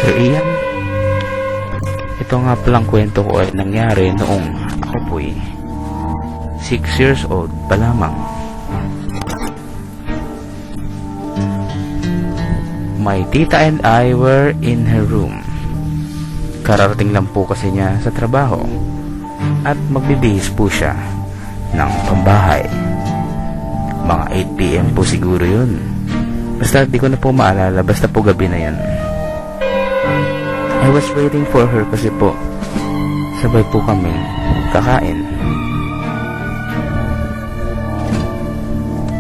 Sir Ian, ito nga palang kwento ko ay nangyari noong ako po'y 6 years old pa lamang. My tita and I were in her room. Kararating lang po kasi niya sa trabaho at magbibihis po siya ng pambahay. Mga 8 PM po siguro yun. Basta di ko na po maalala, basta po gabi na yun. I was waiting for her kasi po sabay po kami kakain.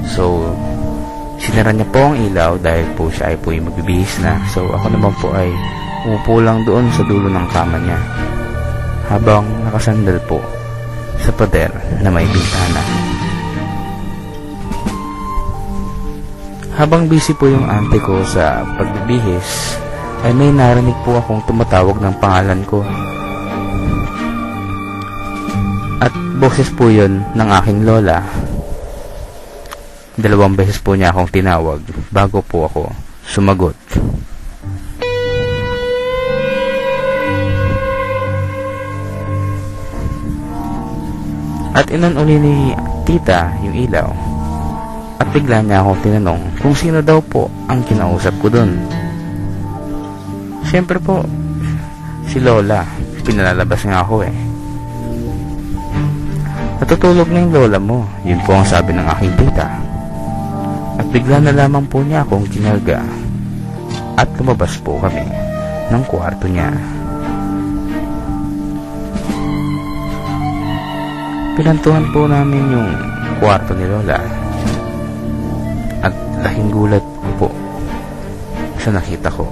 So, sinara niya po ang ilaw dahil po siya ay po yung magbibihis na. So, ako naman po ay umupo lang doon sa dulo ng kama niya habang nakasandal po sa pader na may bintana. Habang busy po yung auntie ko sa pagbibihis, ay may narinig po akong tumatawag ng pangalan ko. At boses po yun ng aking lola. 2 beses po niya akong tinawag bago po ako sumagot. At inun-uli ni tita yung ilaw. At bigla niya akong tinanong kung sino daw po ang kinausap ko dun. Siyempre po, si Lola. Pinalalabas nga ako eh. Natutulog na yung lola mo. Yun po ang sabi ng aking tita. At bigla na lamang po niya akong kinarga. At lumabas po kami ng kwarto niya. Pinantuhan po namin yung kwarto ni Lola. At laking gulat po sa nakita ko.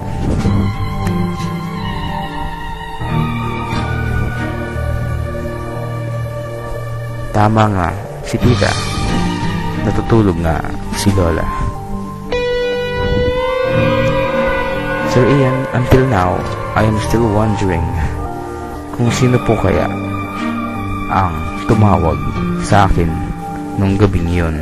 Tama nga, si tita. Natutulog nga si Lola. Sir Ian, until now, I am still wondering kung sino po kaya ang tumawag sa akin nung gabing yun.